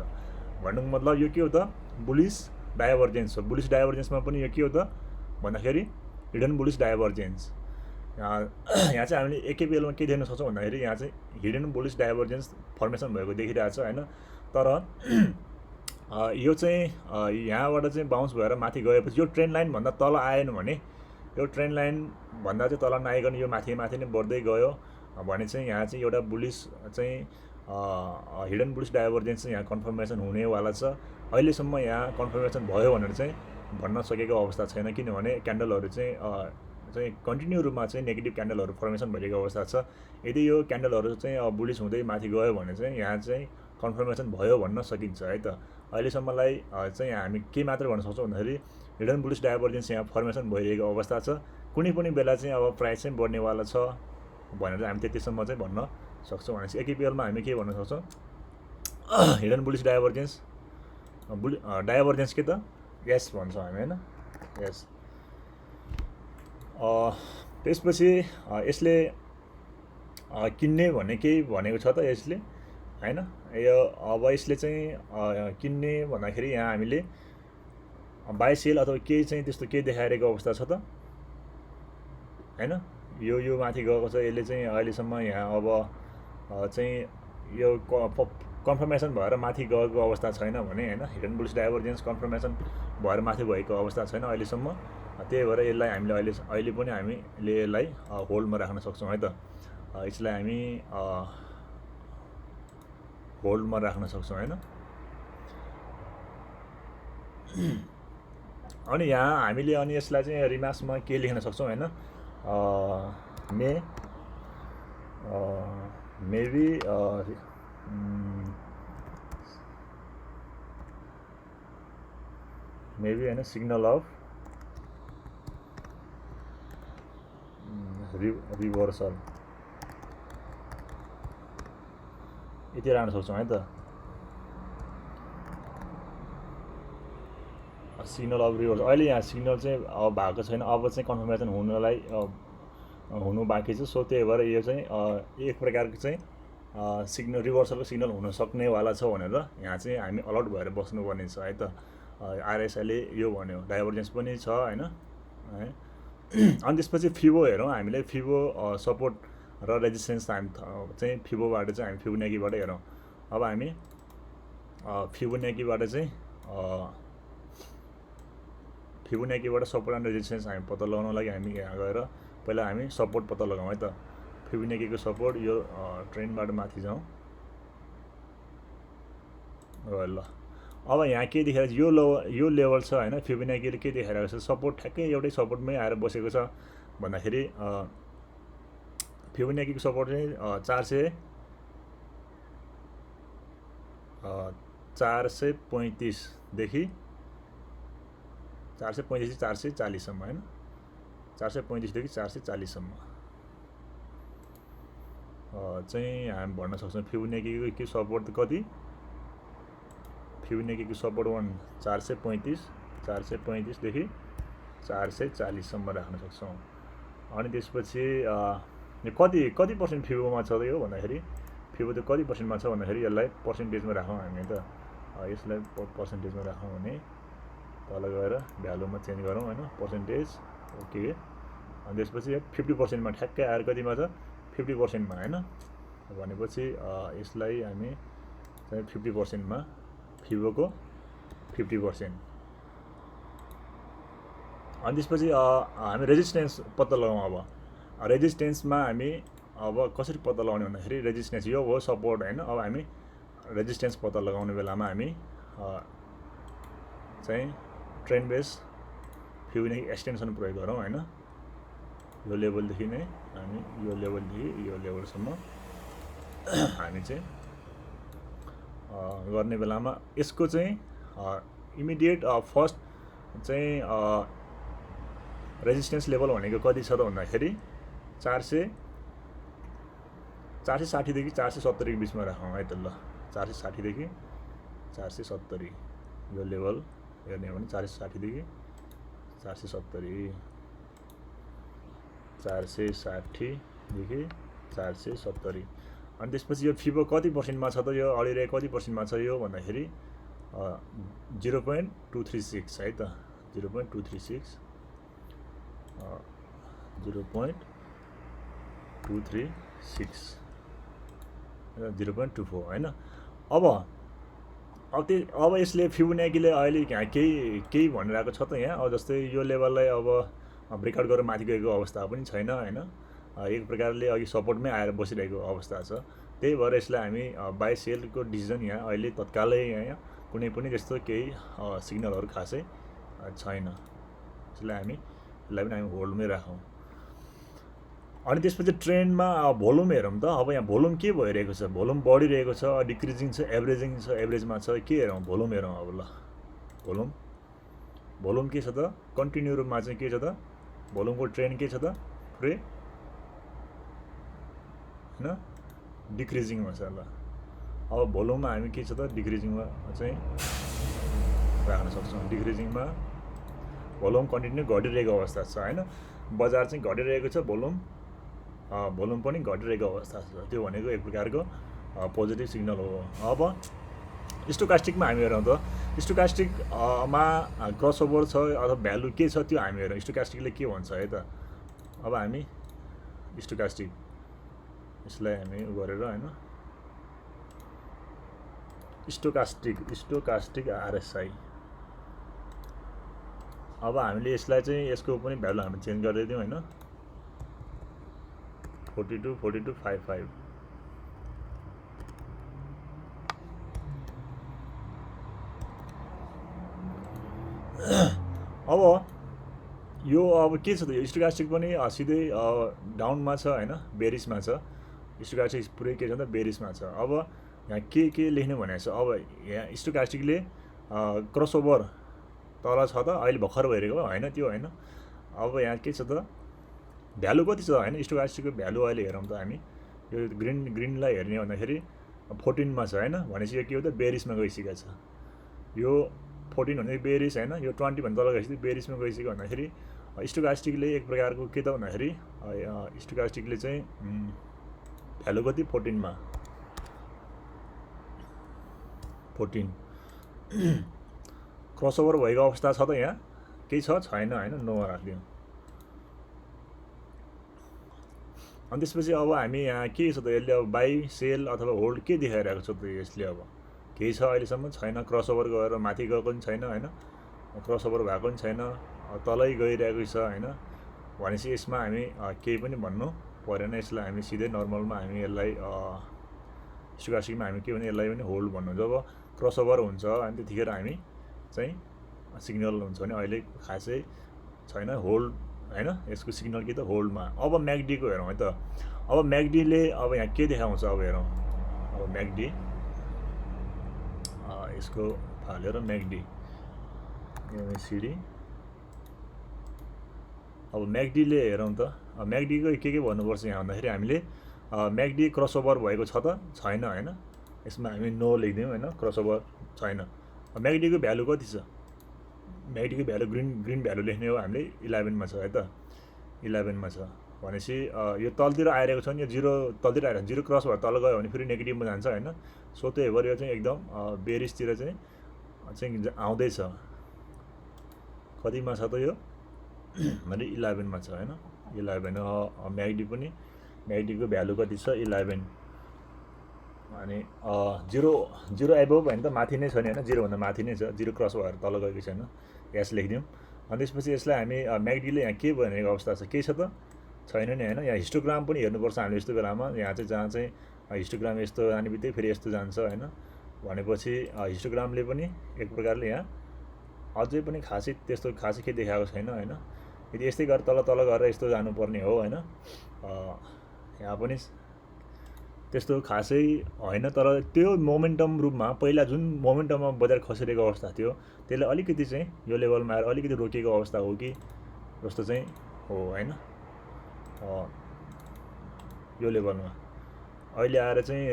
भन्नुको मतलब यो के हो त बुलिस डाइभर्जेन्स हो। बुलिस डाइभर्जेन्समा पनि यो के हो त भन्दाखेरि हिडन बुलिस डाइभर्जेन्स। यहाँ चाहिँ हामीले एकै बेलामा के देख्न सक्छौँ भन्दाखेरि यहाँ चाहिँ हिडन बुलिस डाइभर्जेन्स फर्मेसन भएको देखिरहेको छ होइन। तर यो चाहिँ यहाँबाट चाहिँ बााउन्स भएर माथि गएपछि यो ट्रेन्ड लाइनभन्दा तल आएन भने यो ट्रेन्ड लाइनभन्दा चाहिँ तल नआइकन यो माथि नै बढ्दै गयो भने चाहिँ यहाँ चाहिँ एउटा बुलिस चाहिँ हिडन बुलिस डाइभर्जेन्स चाहिँ यहाँ कन्फर्मेसन हुनेवाला छ। अहिलेसम्म यहाँ कन्फर्मेसन भयो भनेर चाहिँ भन्न सकेको अवस्था छैन, किनभने क्यान्डलहरू चाहिँ कन्टिन्यू रूपमा चाहिँ नेगेटिभ क्यान्डलहरू फर्मेसन भइरहेको अवस्था छ। यदि यो क्यान्डलहरू चाहिँ बुलिस हुँदै माथि गयो भने चाहिँ यहाँ चाहिँ कन्फर्मेसन भयो भन्न सकिन्छ है त। अहिलेसम्मलाई चाहिँ हामी के मात्र भन्न सक्छौँ भन्दाखेरि हिडन बुलिस डाइभर्जेन्स यहाँ फर्मेसन भइरहेको अवस्था छ। कुनै पनि बेला चाहिँ अब प्राइस चाहिँ बढ्नेवाला छ भनेर हामी त्यतिसम्म चाहिँ भन्न सक्छौँ। भनेपछि एकेपिएलमा हामी के भन्न सक्छौँ, हिडन बुलिस डाइभर्जेन्स डाइभर्जेन्स के त यस भन्छौँ हामी होइन, यस। त्यसपछि यसले किन्ने भन्ने केही भनेको छ त यसले होइन। यो अब यसले चाहिँ किन्ने भन्दाखेरि यहाँ हामीले बाई सेल अथवा केही चाहिँ त्यस्तो केही देखाइरहेको अवस्था छ त होइन। यो माथि गएको छ, यसले चाहिँ अहिलेसम्म यहाँ अब चाहिँ यो कन्फर्मेसन भएर माथि गएको अवस्था छैन भने होइन, हिडन बुलिस डाइभर्जेन्स कन्फर्मेसन भएर माथि भएको अवस्था छैन अहिलेसम्म। त्यही भएर यसलाई हामीले अहिले पनि हामीले यसलाई होल्डमा राख्न सक्छौँ है त। यसलाई हामी होल्डमा राख्न सक्छौँ होइन। अनि यहाँ हामीले अनि यसलाई चाहिँ रिमार्क्समा के लेख्न सक्छौँ होइन, मेबी होइन सिग्नल अफ रिभर्सल यति राख्न सक्छौँ है त। सिग्नल अफ रिभर्सल अहिले यहाँ सिग्नल चाहिँ अब भएको छैन, अब चाहिँ कन्फर्मेसन हुनु बाँकी छ। सो त्यही भएर यो चाहिँ एक प्रकारको चाहिँ सिग्नल रिभर्सलको सिग्नल हुन सक्नेवाला छ भनेर यहाँ चाहिँ हामी अलर्ट भएर बस्नुपर्ने छ है त। आरएसआईले यो भन्यो, डाइभर्जेन्स पनि छ होइन है। अनि त्यसपछि फिबो हेरौँ हामीले, फिबो सपोर्ट र रेजिस्टेन्स हामी चाहिँ फिबोबाट चाहिँ हामी फिबोनाकीबाट हेरौँ। अब हामी फिबोनाकीबाट चाहिँ फिबोनाकीबाट सपोर्ट एन्ड रेजिस्टेन्स हामी पत्ता लगाउनको लागि हामी यहाँ गएर पहिला हामी सपोर्ट पत्ता लगाउँ है त। फिबोनाकीको सपोर्ट यो ट्रेन्डबाट माथि जाउँ ल। अब यहाँ के देखाएर यो लेभल छ होइन, फिबोनाकीले के देखाइरहेको छ, सपोर्ट ठ्याक्कै एउटै सपोर्टमै आएर बसेको छ भन्दाखेरि फिबोनाकीको सपोर्ट चाहिँ 435 देखि 440 सम्म होइन, 435 देखि 440 सम्म चाहिँ हामी भन्न सक्छौँ। फिबोनाकीको के सपोर्ट कति, फिबोनाकीको सपोर्ट 435 देखि 440 सम्म राख्न सक्छौँ। अनि त्यसपछि कति पर्सेन्ट फिबोमा छ त यो भन्दाखेरि, फिबो त कति पर्सेन्टमा छ भन्दाखेरि यसलाई पर्सेन्टेजमा राखौँ हामी त। यसलाई पर्सेन्टेजमा राखौँ भने तल गएर भ्यालुमा चेन्ज गरौँ होइन, पर्सेन्टेज ओके। अनि त्यसपछि 50%मा ठ्याक्कै आएर कतिमा छ, 50%मा होइन। भनेपछि यसलाई हामी चाहिँ 50%मा, फिबोको 50%। अनि त्यसपछि हामी रेजिस्टेन्स पत्ता लगाउँ। अब रेजिस्टेन्समा हामी अब कसरी पत्ता लगाउने भन्दाखेरि, रेजिस्टेन्स यो हो सपोर्ट होइन। अब हामी रेजिस्टेन्स पत्ता लगाउने बेलामा हामी चाहिँ ट्रेन्ड बेस फिबोनाकी एक्सटेन्सन प्रयोग गरौँ होइन। यो लेभलदेखि नै हामी यो लेभलदेखि यो लेभलसम्म हामी चाहिँ गर्ने बेलामा यसको चाहिँ इमिडिएट फर्स्ट चाहिँ रेजिस्टेन्स लेभल भनेको कति छ त भन्दाखेरि 460 देखि 470 को बिचमा राखौँ है त ल। 460 देखि 470 यो लेभल हेर्ने हो भने 460 देखि 470, 460 देखि 470। अनि त्यसपछि यो फिबो कति पर्सेन्टमा छ त, यो अडिरहेको कति पर्सेन्टमा छ यो भन्दाखेरि 0.236 है त। 0.236 0.24 होइन। अब यसले फिबोनाकीले अहिले यहाँ केही भनिरहेको छ त यहाँ। अब जस्तै यो लेभललाई अब ब्रेकआउट गरेर माथि गएको अवस्था पनि छैन होइन। एक प्रकारले अघि सपोर्टमै आएर बसिरहेको अवस्था छ। त्यही भएर यसलाई हामी बाई सेलको डिसिजन यहाँ अहिले तत्कालै यहाँ कुनै पनि त्यस्तो केही सिग्नलहरू खासै छैन। यसलाई यसलाई पनि हामी होल्डमै राखौँ। अनि त्यसपछि ट्रेन्डमा भोल्युम हेरौँ त। अब यहाँ भोल्युम के भइरहेको छ, भोल्युम बढिरहेको छ, डिक्रिजिङ छ, एभरेजमा छ, के हेरौँ, भोल्युम हेरौँ। अब ल भोल्युम के छ त, कन्टिन्यू रूपमा चाहिँ के छ त, भोल्युमको ट्रेन्ड के छ त, पुरै होइन डिक्रिजिङमा छ। ल अब भोल्युममा हामी के छ त, डिक्रिजिङमा चाहिँ राख्न सक्छौँ। डिक्रिजिङमा भोल्युम कन्टिन्यू घटिरहेको अवस्था छ होइन, बजार चाहिँ घटिरहेको छ, भोल्युम पनि घटिरहेको अवस्था छ। त्यो भनेको एक प्रकारको पोजिटिभ सिग्नल हो। अब स्टोकास्टिकमा हामी हेरौँ त। स्टोकास्टिकमा क्रसओभर छ अथवा भ्यालु के छ त्यो हामी हेरौँ। स्टोकास्टिकले के भन्छ है त। अब हामी स्टोकास्टिक यसलाई हामी गरेर होइन, स्टोकास्टिक RSI। अब हामीले यसलाई चाहिँ यसको पनि भ्यालु हामी चेन्ज गरिदियौँ होइन, 42.55। अब यो अब के छ त, यो स्टोकास्टिक पनि सिधै डाउनमा छ होइन, बेरिसमा छ। स्टोकास्टिक पुरै के छ त, बेरिसमा छ। अब यहाँ के लेख्नु भनेको छ, अब यहाँ स्टोकास्टिकले क्रसओभर तल छ त, अहिले भर्खर भइरहेको होइन, त्यो होइन। अब यहाँ के छ त, भ्यालु कति छ होइन, स्टोकास्टिकको भ्यालु अहिले हेरौँ त हामी। यो ग्रिनलाई हेर्ने भन्दाखेरि 14 मा छ होइन, भनेपछि यो के हो त, बेरिसमा गइसकेको छ। यो 14 भनेको बेरिस होइन, यो 20 भन्दा तल गएपछि बेरिसमा गइसक्यो भन्दाखेरि स्टोकास्टिकले एक प्रकारको के त भन्दाखेरि स्टोकास्टिकले चाहिँ भ्यालु कति, 14 मा 14 क्रसओभर भएको अवस्था छ त, यहाँ केही छैन होइन, नोमा राखिदिउँ। अनि त्यसपछि अब हामी यहाँ के छ त, यसले अब बाई सेल अथवा होल्ड के देखाइरहेको छ त यसले। अब केही छ अहिलेसम्म छैन, क्रसओभर गएर माथि गएको पनि छैन होइन, क्रसओभर भएको पनि छैन, तलै गइरहेको छ होइन। भनेपछि यसमा हामी केही पनि भन्नु परेन। यसलाई हामी सिधै नर्मलमा हामी यसलाई स्टोकास्टिकमा हामी के भने यसलाई पनि होल्ड भन्नु। जब क्रसओभर हुन्छ अनि त्यतिखेर हामी चाहिँ सिग्नल हुन्छ भने अहिले खासै छैन, होल्ड होइन, यसको सिग्नल के त, होल्डमा। अब म्याकडीको हेरौँ है त। अब म्याकडीले अब यहाँ के देखाउँछ, अब हेरौँ। अब म्याकडी यसको फालेर म्याकडी MACD। अब म्याकडीले हेरौँ त। म्याकडीको के भन्नुपर्छ यहाँ भन्दाखेरि हामीले म्याकडी क्रसओभर भएको छ त, छैन होइन, यसमा हामी नो लेखिदिउँ होइन, क्रसओभर छैन। म्याकडीको भ्यालु कति छ, म्याकडीको भ्यालु ग्रिन भ्यालु लेख्ने हो हामीले, 11 मा छ है त, 11 मा छ। भनेपछि यो तलतिर आइरहेको छ नि, यो 0 तलतिर आइरहेको छ, 0 क्रस भएर तल गयो भने फेरि नेगेटिभमा जान्छ होइन। सो त्यही भएर यो चाहिँ एकदम बेरिसतिर चाहिँ आउँदैछ। कतिमा छ त यो भने 11 मा छ होइन, 11। म्याकडी पनि, म्याकडीको भ्यालु कति छ, 11। अनि 0 एबोभ होइन त, माथि नै छ नि होइन, 0 भन्दा माथि नै छ, 0 क्रस भएर तल गएको छैन, यस लेखिदिउँ। अनि त्यसपछि यसलाई हामी म्याकडीले यहाँ के भनेको अवस्था छ, के छ त, छैन नि होइन। यहाँ हिस्टोग्राम पनि हेर्नुपर्छ हामीले। यस्तो बेलामा यहाँ चाहिँ जहाँ चाहिँ हिस्टोग्राम यस्तो जाने बित्तिकै फेरि यस्तो जान्छ होइन, भनेपछि हिस्टोग्रामले पनि एक प्रकारले यहाँ अझै पनि त्यस्तो खासै के देखाएको छैन होइन। यदि यस्तै गरेर तल गरेर यस्तो जानुपर्ने हो होइन, यहाँ पनि त्यस्तो खासै होइन। तर त्यो मोमेन्टम रूपमा पहिला जुन मोमेन्टममा बजार खसिरहेको अवस्था थियो, त्यसले अलिकति चाहिँ यो लेभलमा आएर अलिकति रोकिएको अवस्था हो कि जस्तो चाहिँ हो होइन। यो लेभलमा अहिले आएर चाहिँ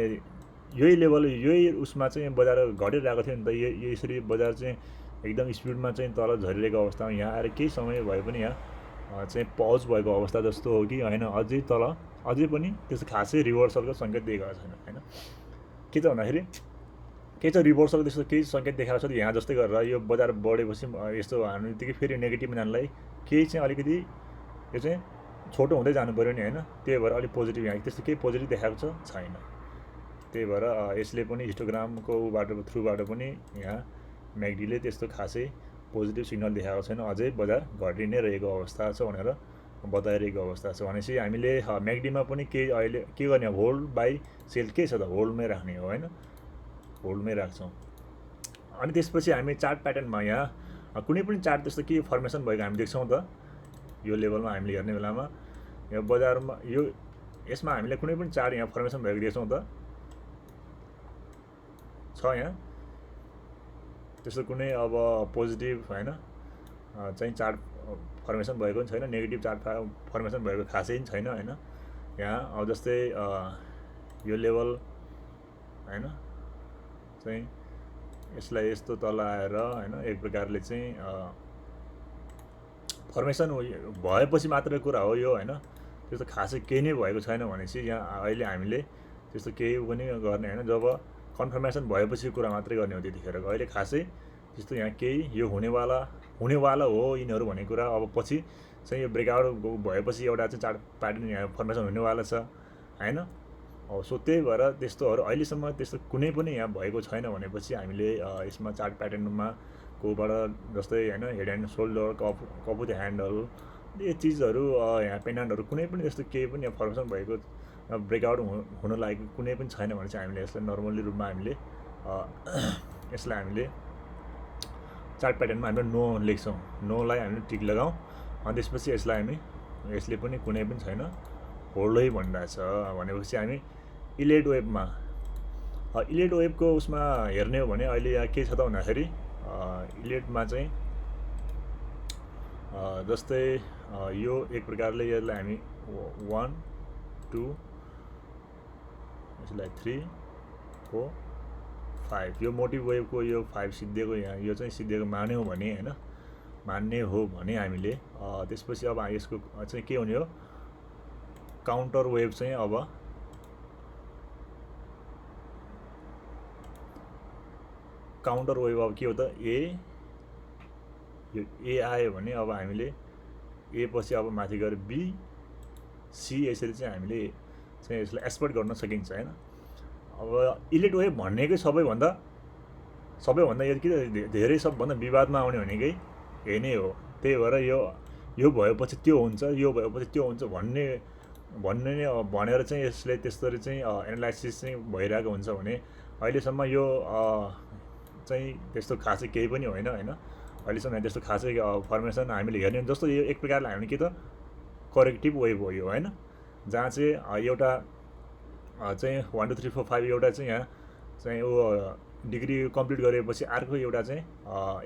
यही लेभल, यही उसमा चाहिँ बजार घटिरहेको थियो नि त। यसरी बजार चाहिँ एकदम स्पिडमा चाहिँ तल झरिरहेको अवस्थामा यहाँ आएर केही समय भए पनि यहाँ चाहिँ पज भएको अवस्था जस्तो हो कि होइन, अझै तल अझै पनि त्यस्तो खासै रिभर्सलको सङ्केत दिएको छैन होइन। के छ भन्दाखेरि के छ, रिभर्सलको त्यस्तो केही सङ्केत देखाएको छ यहाँ जस्तै गरेर यो बजार बढेपछि यस्तो हाल्ने बित्तिकै फेरि नेगेटिभ जानलाई केही चाहिँ अलिकति यो चाहिँ छोटो हुँदै जानु पऱ्यो नि होइन। त्यही भएर अलिक पोजिटिभ यहाँ त्यस्तो केही पोजिटिभ देखाएको छैन। त्यही भएर यसले पनि हिस्टोग्रामको थ्रुबाट पनि यहाँ म्याकडीले त्यस्तो खासै पोजिटिभ सिग्नल देखाएको छैन, अझै बजार घटि नै रहेको अवस्था छ भनेर बताइरहेको अवस्था छ। भनेपछि हामीले म्याकडीमा पनि केही अहिले के गर्ने, होल्ड बाई सेल के छ त, होल्डमै राख्ने हो होइन, होल्डमै राख्छौँ। अनि त्यसपछि हामी चार्ट प्याटर्नमा यहाँ कुनै पनि चार्ट त्यस्तो के फर्मेसन भएको हामी देख्छौँ त, यो लेभलमा हामीले हेर्ने बेलामा यहाँ बजारमा यो यसमा हामीले कुनै पनि चार्ट यहाँ फर्मेसन भएको देख्छौँ त, छ यहाँ त्यस्तो कुनै अब पोजिटिभ होइन चाहिँ चार्ट फर्मेसन भएको पनि छैन, नेगेटिभ चार्ट फर्मेसन भएको खासै पनि छैन होइन। यहाँ अब जस्तै यो लेभल होइन चाहिँ यसलाई यस्तो तल आएर होइन एक प्रकारले चाहिँ फर्मेसन भएपछि मात्रै कुरा हो यो होइन, त्यस्तो खासै केही नै भएको छैन भनेपछि यहाँ अहिले हामीले त्यस्तो केही पनि गर्ने होइन, जब कन्फर्मेसन भएपछि कुरा मात्रै गर्ने हो त्यतिखेर। अहिले खासै त्यस्तो यहाँ केही यो हुनेवाला हो यिनीहरू भन्ने कुरा अब पछि चाहिँ यो ब्रेकआउट भएपछि एउटा चाहिँ चार्ट प्याटर्न यहाँ फर्मेसन हुनेवाला छ होइन। अब सो त्यही भएर त्यस्तोहरू अहिलेसम्म त्यस्तो कुनै पनि यहाँ भएको छैन भनेपछि हामीले यसमा चार्ट प्याटर्नमा कोबाट जस्तै होइन head and shoulder cup with handle यो चिजहरू यहाँ पेन्डेन्टहरू कुनै पनि त्यस्तो केही पनि यहाँ फर्मेसन भएको ब्रेकआउट हुन लागेको कुनै पनि छैन भने चाहिँ हामीले यसलाई नर्मली रूपमा हामीले यसलाई हामीले चार्ट प्याटर्नमा हामीले नो लेख्छौँ, नोलाई हामीले टिक लगाउँ। अनि त्यसपछि यसलाई हामी यसले पनि कुनै पनि छैन होल्डै भनिरहेछ भनेपछि हामी इलेट वेबमा इलेट वेबको उसमा हेर्ने हो भने अहिले यहाँ के छ त भन्दाखेरि इलेटमा चाहिँ जस्तै यो एक प्रकारले यसलाई हामी 1 2 यसलाई 3 4 5 यो मोटिभ वेबको यो 5 सिद्धिएको यहाँ यो चाहिँ सिद्धिएको मान्ने हो भने होइन, मान्ने हो भने हामीले त्यसपछि अब यसको चाहिँ के हुने हो, काउन्टर वेब चाहिँ अब काउन्टर वेब अब के हो त, यो ए आयो भने अब हामीले ए पछि अब माथि गएर बी सी यसरी चाहिँ हामीले चाहिँ यसलाई एक्सपर्ट गर्न सकिन्छ होइन। अब इलेट वेब भन्नेकै सबैभन्दा यो के धेरै सबभन्दा विवादमा आउने भनेकै यही नै हो। त्यही भएर यो भएपछि त्यो हुन्छ, यो भएपछि त्यो हुन्छ भन्ने भनेर चाहिँ यसले त्यस्तरी चाहिँ एनालाइसिस चाहिँ भइरहेको हुन्छ भने अहिलेसम्म यो चाहिँ त्यस्तो खासै केही पनि होइन होइन। अहिलेसम्म त्यस्तो खासै फर्मेसन हामीले हेर्ने जस्तो यो एक प्रकारले हामी के त करेक्टिभ वेब हो यो होइन, जहाँ चाहिँ एउटा चाहिँ 1 2 3 4 5 एउटा चाहिँ यहाँ चाहिँ डिग्री कम्प्लिट गरेपछि अर्को एउटा चाहिँ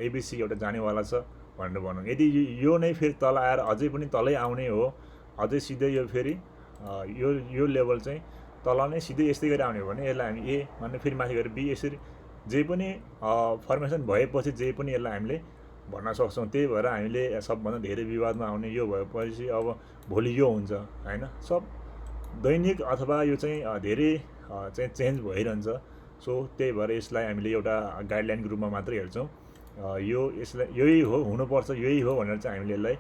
एबिसी एउटा जानेवाला छ भनेर भनौँ। यदि यो नै फेरि तल आएर अझै पनि तलै आउने हो, अझै सिधै यो फेरि यो लेभल चाहिँ तल नै सिधै यस्तै गरी आउने हो भने यसलाई हामी ए भन्ने फेरि माथि गएर बी यसरी जे पनि फर्मेसन भएपछि जे पनि यसलाई हामीले भन्न सक्छौँ। त्यही भएर हामीले सबभन्दा धेरै विवादमा आउने यो भएपछि अब भोलि यो हुन्छ होइन, सब दैनिक अथवा यो चाहिँ धेरै चाहिँ चेन्ज भइरहन्छ। सो त्यही भएर यसलाई हामीले एउटा गाइडलाइनको रूपमा मात्रै हेर्छौँ, यसलाई यही हो हुनुपर्छ यही हो भनेर चाहिँ हामीले यसलाई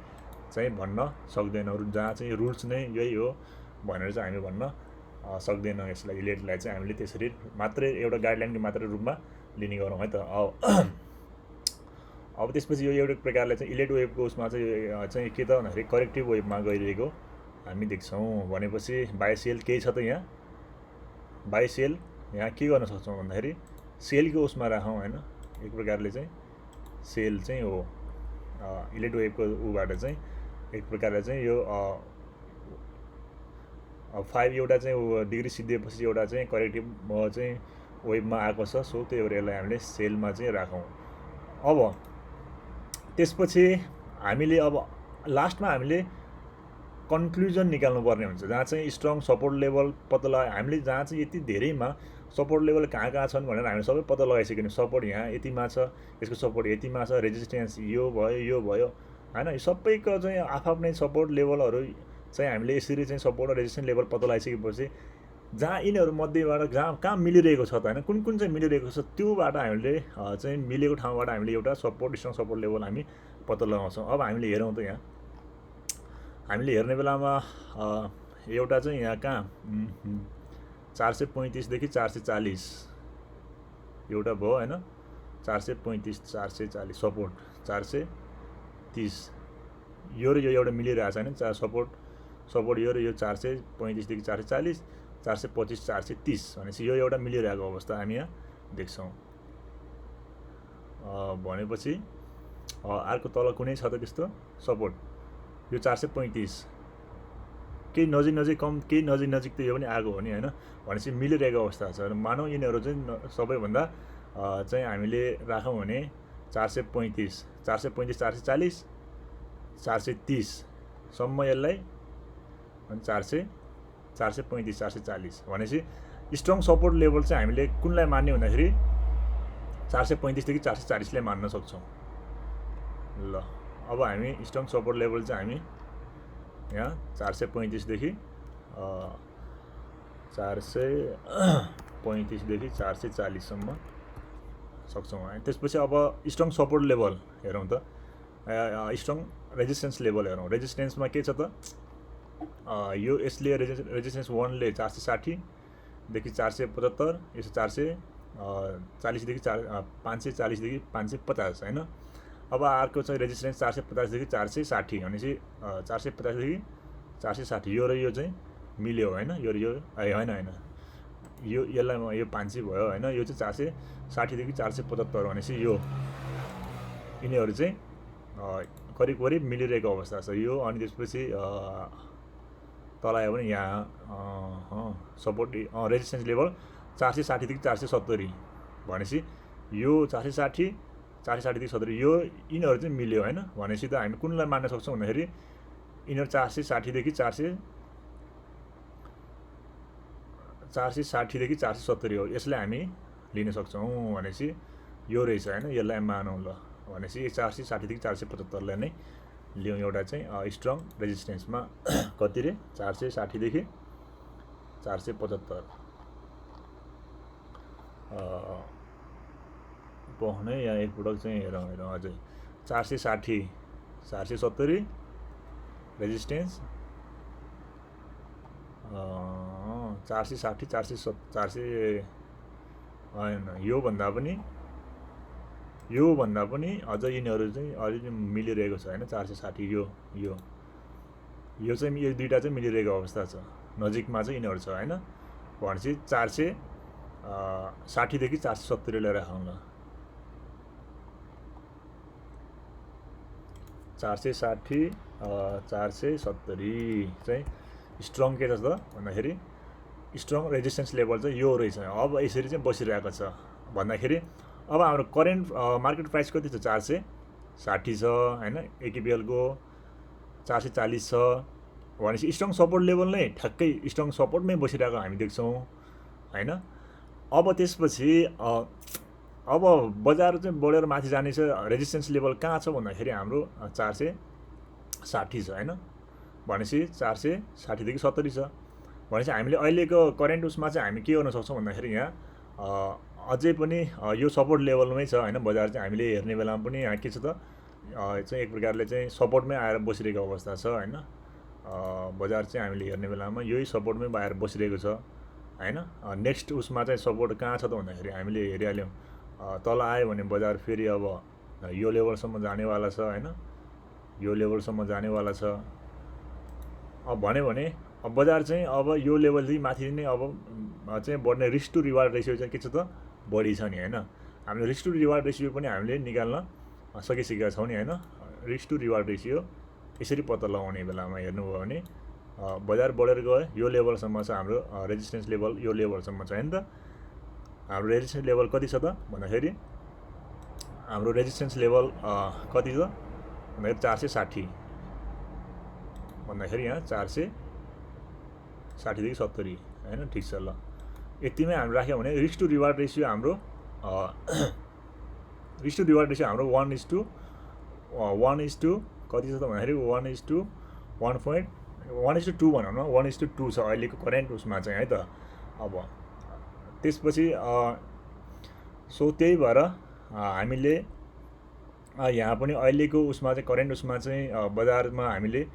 चाहिँ भन्न सक्दैनौँ, जहाँ चाहिँ रुल्स नै यही हो भनेर चाहिँ हामी भन्न सक्दैनौँ। यसलाई इलेटलाई चाहिँ हामीले त्यसरी मात्रै एउटा गाइडलाइनको मात्रै रूपमा लिने गरौँ है त। अब त्यसपछि यो एउटा प्रकारले चाहिँ इलेट वेबको उसमा चाहिँ के त भन्दाखेरि करेक्टिभ वेबमा गइरहेको हामी देख्छौँ। भनेपछि बाई सेल केही छ त यहाँ, बाई सेल यहाँ के गर्न सक्छौँ भन्दाखेरि सेलको उसमा राखौँ होइन, एक प्रकारले चाहिँ सेल चाहिँ हो इलेट वेबको ऊबाट चाहिँ एक प्रकारले चाहिँ यो 5 एउटा चाहिँ डिग्री सिद्धिएपछि एउटा चाहिँ करेक्टिभ चाहिँ वेबमा आएको छ। सो त्यही भएर यसलाई हामीले सेलमा चाहिँ राखौँ। अब त्यसपछि हामीले अब लास्टमा हामीले कन्क्लुजन निकाल्नुपर्ने हुन्छ, जहाँ चाहिँ स्ट्रङ सपोर्ट लेभल पत्ता लगायो हामीले, जहाँ चाहिँ यति धेरैमा सपोर्ट लेभल कहाँ छन् भनेर हामीले सबै पत्ता लगाइसक्यौँ। सपोर्ट यहाँ यतिमा छ, यसको सपोर्ट यतिमा छ, रेजिस्टेन्स यो भयो होइन, यो सबैको चाहिँ आफ्नै सपोर्ट लेभलहरू चाहिँ हामीले यसरी चाहिँ सपोर्ट र रेजिस्टेन्स लेभल पत्ता लगाइसकेपछि जहाँ यिनीहरू मध्येबाट कहाँ मिलिरहेको छ त होइन, कुन चाहिँ मिलिरहेको छ त्योबाट हामीले चाहिँ मिलेको ठाउँबाट हामीले एउटा स्ट्रङ सपोर्ट लेभल हामी पत्ता लगाउँछौँ। अब हामीले हेरौँ त यहाँ हामीले हेर्ने बेलामा एउटा चाहिँ यहाँ कहाँ 435 देखि 440 एउटा भयो होइन, 435 440 सपोर्ट 430 यो र यो एउटा मिलिरहेको छ होइन, सपोर्ट यो र यो 435 देखि 440, 425, 430 भनेपछि यो एउटा मिलिरहेको अवस्था हामी यहाँ देख्छौँ। भनेपछि अर्को तल कुनै छ त त्यस्तो सपोर्ट, यो 435 केही नजिक कम, केही नजिक त यो पनि आएको हो नि होइन, भनेपछि मिलिरहेको अवस्था छ। मानौँ यिनीहरू चाहिँ सबैभन्दा चाहिँ हामीले राखौँ भने 435, 440, 430 सम्म यसलाई, अनि 435, 440 भनेपछि स्ट्रङ सपोर्ट लेभल चाहिँ हामीले कुनलाई मान्ने भन्दाखेरि 435 देखि 440 लाई मान्न सक्छौँ। ल अब हामी स्ट्रङ सपोर्ट लेभल चाहिँ हामी यहाँ 435 देखि 435 देखि 440 सम्म सक्छौँ। त्यसपछि अब स्ट्रङ सपोर्ट लेभल हेरौँ त, स्ट्रङ रेजिस्टेन्स लेभल हेरौँ। रेजिस्टेन्समा के छ त, यो यसले रेजिस्टेन्स 1 ले 460 देखि 475, यसो 440 देखि 540 देखि 550 होइन। अब अर्को चाहिँ रेजिस्टेन्स 450 देखि 460 भनेपछि 450 देखि 460 यो र यो चाहिँ मिल्यो होइन, यो र यो होइन यो यसलाई यो 500 भयो होइन, यो चाहिँ 460 देखि 475 भनेपछि यो यिनीहरू चाहिँ करिब मिलिरहेको अवस्था छ यो। अनि त्यसपछि तल आयो भने यहाँ सपोर्ट रेजिस्टेन्स लेभल 460 देखि 470 भनेपछि यो 460 देखि 70 यो यिनीहरू चाहिँ मिल्यो होइन। भनेपछि त हामी कुनलाई मान्न सक्छौँ भन्दाखेरि यिनीहरू 460 देखि 460 देखि 470 हो, यसलाई हामी लिन सक्छौँ। भनेपछि यो रहेछ होइन, यसलाई मानौँ ल। भनेपछि 460 देखि 475 लाई नै लियौँ एउटा चाहिँ स्ट्रङ रेजिस्टेन्समा। कति रे, 460 देखि 475 पहनै यहाँ एकपटक चाहिँ हेरौँ अझै 460 470 रेजिस्टेन्स, 460 470 होइन, योभन्दा पनि अझ यिनीहरू चाहिँ अलि मिलिरहेको छ होइन। 460 यो चाहिँ यो दुईवटा चाहिँ मिलिरहेको अवस्था छ, नजिकमा चाहिँ यिनीहरू छ होइन। भनेपछि 460 देखि 470 लाई राखौँ ल। 460 470 चाहिँ स्ट्रङ के छ त भन्दाखेरि स्ट्रङ रेजिस्टेन्स लेभल चाहिँ यो रहेछ। अब यसरी चाहिँ बसिरहेको छ भन्दाखेरि अब हाम्रो करेन्ट मार्केट प्राइस कति छ, 460 छ होइन, एकेबिएलको 440 छ। भनेपछि स्ट्रङ सपोर्ट लेभल नै ठ्याक्कै स्ट्रङ सपोर्टमै बसिरहेको हामी देख्छौँ होइन। अब त्यसपछि अब बजार चाहिँ बढेर माथि जाने छ, रेजिस्टेन्स लेभल कहाँ छ भन्दाखेरि हाम्रो 460 छ होइन। भनेपछि 460 देखि 70 छ। भनेपछि हामीले अहिलेको करेन्ट उसमा चाहिँ हामी के गर्न सक्छौँ भन्दाखेरि यहाँ अझै पनि यो सपोर्ट लेभलमै छ होइन। बजार चाहिँ हामीले हेर्ने बेलामा पनि यहाँ के छ त चाहिँ एक प्रकारले चाहिँ सपोर्टमै आएर बसिरहेको अवस्था छ होइन। बजार चाहिँ हामीले हेर्ने बेलामा यही सपोर्टमै आएर बसिरहेको छ होइन। नेक्स्ट उसमा चाहिँ सपोर्ट कहाँ छ त भन्दाखेरि हामीले हेरिहाल्यौँ, तल आयो भने बजार फेरि अब यो लेभलसम्म जानेवाला छ होइन, यो लेभलसम्म जानेवाला छ। अब भन्यो भने अब बजार चाहिँ अब यो लेभलदेखि माथि नै अब चाहिँ बढ्ने रिस्क टु रिवार्ड रेसियो चाहिँ के छ त बढी छ नि होइन। हामीले रिस्क टु रिवार्ड रेसियो पनि हामीले निकाल्न सकिसकेका छौँ नि होइन। रिस्क टु रिवार्ड रेसियो यसरी पत्ता लगाउने बेलामा हेर्नुभयो भने बजार बढेर गयो, यो लेभलसम्म छ हाम्रो रेजिस्टेन्स लेभल, यो लेभलसम्म छ होइन त। हाम्रो रेजिस्टेन्स लेभल कति छ त भन्दाखेरि हाम्रो रेजिस्टेन्स लेभल कति छ भन्दाखेरि 460 भन्दाखेरि यहाँ 460 देखि 70 होइन। ठिक छ ल, यतिमै हामी राख्यौँ भने रिस्क टु रिवार्ड रेसियो हाम्रो 1:1 कति छ त भन्दाखेरि 1:1.1:2 भनौँ न, 1:2 छ अहिलेको करेन्ट उसमा चाहिँ है त। अब त्यसपछि सो त्यही भएर हामीले यहाँ पनि अहिलेको उसमा चाहिँ करेन्ट उसमा चाहिँ बजारमा हामीले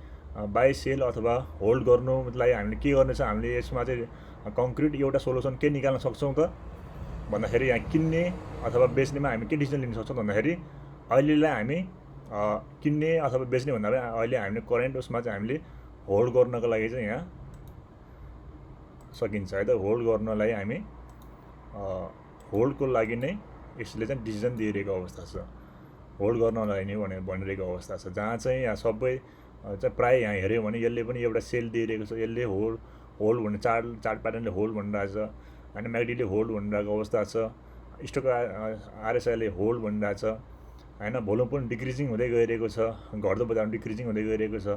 बाई सेल अथवा होल्ड गर्नुलाई हामीले के गर्ने छ, हामीले यसमा चाहिँ कङ्क्रिट एउटा सोल्युसन के निकाल्न सक्छौँ त भन्दाखेरि यहाँ किन्ने अथवा बेच्नेमा हामी के डिसिजन लिन सक्छौँ भन्दाखेरि अहिलेलाई हामी किन्ने अथवा बेच्ने भन्दा पनि अहिले हामीले करेन्ट उसमा चाहिँ हामीले होल्ड गर्नको लागि चाहिँ यहाँ सकिन्छ है त। होल्ड गर्नलाई हामी होल्डको लागि नै यसले चाहिँ डिसिजन दिइरहेको अवस्था छ, होल्ड गर्नलाई नै भनिरहेको अवस्था छ, जहाँ चाहिँ यहाँ सबै चाहिँ प्रायः यहाँ हेऱ्यो भने यसले पनि एउटा सेल दिइरहेको छ, यसले होल्ड भन्ने चार्ट प्याटर्नले होल्ड भनिरहेको छ होइन, म्याकडीले होल्ड भनिरहेको अवस्था छ, स्टक आरएसआईले होल्ड भनिरहेको छ होइन, भोल्युम पनि डिक्रिजिङ हुँदै गइरहेको छ, घट्दो बजारमा डिक्रिजिङ हुँदै गइरहेको छ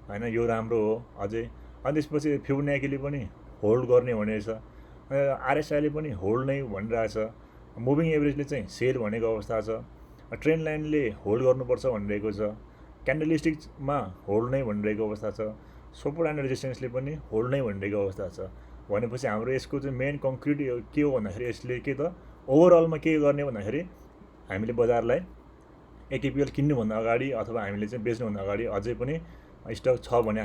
होइन, यो राम्रो हो अझै। अनि त्यसपछि फिबोनाकीले पनि होल्ड गर्ने भनेको छ, आरएसआईले पनि होल्ड नै भनिरहेछ, मुभिङ एभरेजले चाहिँ सेल भनेको अवस्था छ, ट्रेन्ड लाइनले होल्ड गर्नुपर्छ भनिरहेको छ, क्यान्डलस्टिकमा होल्ड नै भनिरहेको अवस्था छ, सपोर्ट एन्ड रेजिस्टेन्सले पनि होल्ड नै भनिरहेको अवस्था छ। भनेपछि हाम्रो यसको चाहिँ मेन कङ्क्रिट के हो भन्दाखेरि यसले के त ओभरअलमा के गर्ने भन्दाखेरि हामीले बजारलाई एकेपिएल किन्नुभन्दा अगाडि अथवा हामीले चाहिँ बेच्नुभन्दा अगाडि अझै पनि स्टक छ भने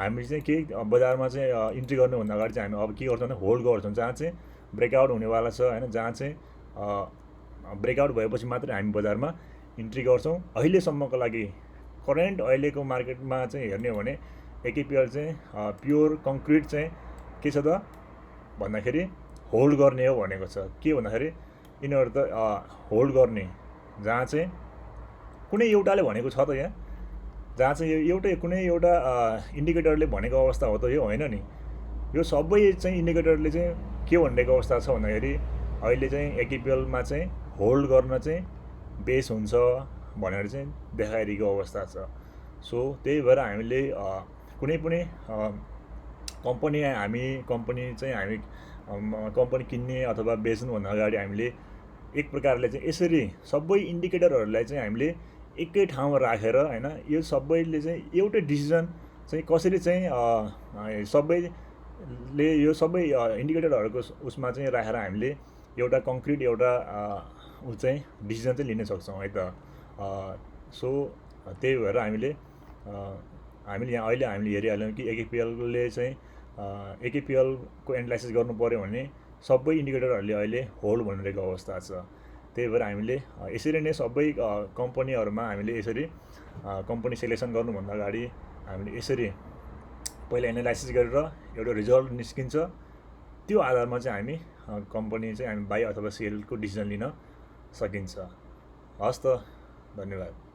हामी चाहिँ केही बजारमा चाहिँ इन्ट्री गर्नुभन्दा अगाडि चाहिँ हामी अब के गर्छौँ भने होल्ड गर्छौँ, जहाँ चाहिँ ब्रेकआउट हुनेवाला छ होइन, जहाँ चाहिँ ब्रेकआउट भएपछि मात्रै हामी बजारमा इन्ट्री गर्छौँ। अहिलेसम्मको लागि करेन्ट अहिलेको मार्केटमा चाहिँ हेर्ने हो भने एकेपिएल चाहिँ प्योर कङ्क्रिट चाहिँ के छ त भन्दाखेरि होल्ड गर्ने हो भनेको छ। के भन्दाखेरि यिनीहरू त होल्ड गर्ने, जहाँ चाहिँ कुनै एउटाले भनेको छ त यहाँ, जहाँ चाहिँ कुनै एउटा इन्डिकेटरले भनेको अवस्था हो त यो होइन नि, यो सबै चाहिँ इन्डिकेटरले चाहिँ के भनिरहेको अवस्था छ भन्दाखेरि अहिले चाहिँ एकेपिएलमा चाहिँ होल्ड गर्न चाहिँ बेस हुन्छ भनेर चाहिँ देखाइरहेको अवस्था छ। सो त्यही भएर हामीले कुनै पनि कम्पनी किन्ने अथवा बेच्नुभन्दा अगाडि हामीले एक प्रकारले चाहिँ यसरी सबै इन्डिकेटरहरूलाई चाहिँ हामीले एकै ठाउँमा राखेर होइन, यो सबैले चाहिँ एउटै डिसिजन चाहिँ कसरी चाहिँ सबैले यो सबै इन्डिकेटरहरूको उसमा चाहिँ राखेर हामीले एउटा कङ्क्रिट एउटा चाहिँ डिसिजन चाहिँ लिन सक्छौँ है त। सो त्यही भएर हामीले यहाँ अहिले हामीले हेरिहाल्यौँ कि एकेपिएलले चाहिँ एकेपिएलको एनालाइसिस गर्नु पऱ्यो भने सबै इन्डिकेटरहरूले अहिले होल्ड भनिरहेको अवस्था छ। त्यही भएर हामीले यसरी नै सबै कम्पनीहरूमा हामीले यसरी कम्पनी सेलेक्सन गर्नुभन्दा अगाडि हामीले यसरी पहिला एनालाइसिस गरेर एउटा रिजल्ट निस्किन्छ, त्यो आधारमा चाहिँ हामी कम्पनी चाहिँ हामी बाई अथवा सेलको डिसिजन लिन सकिन्छ। हस् त, धन्यवाद।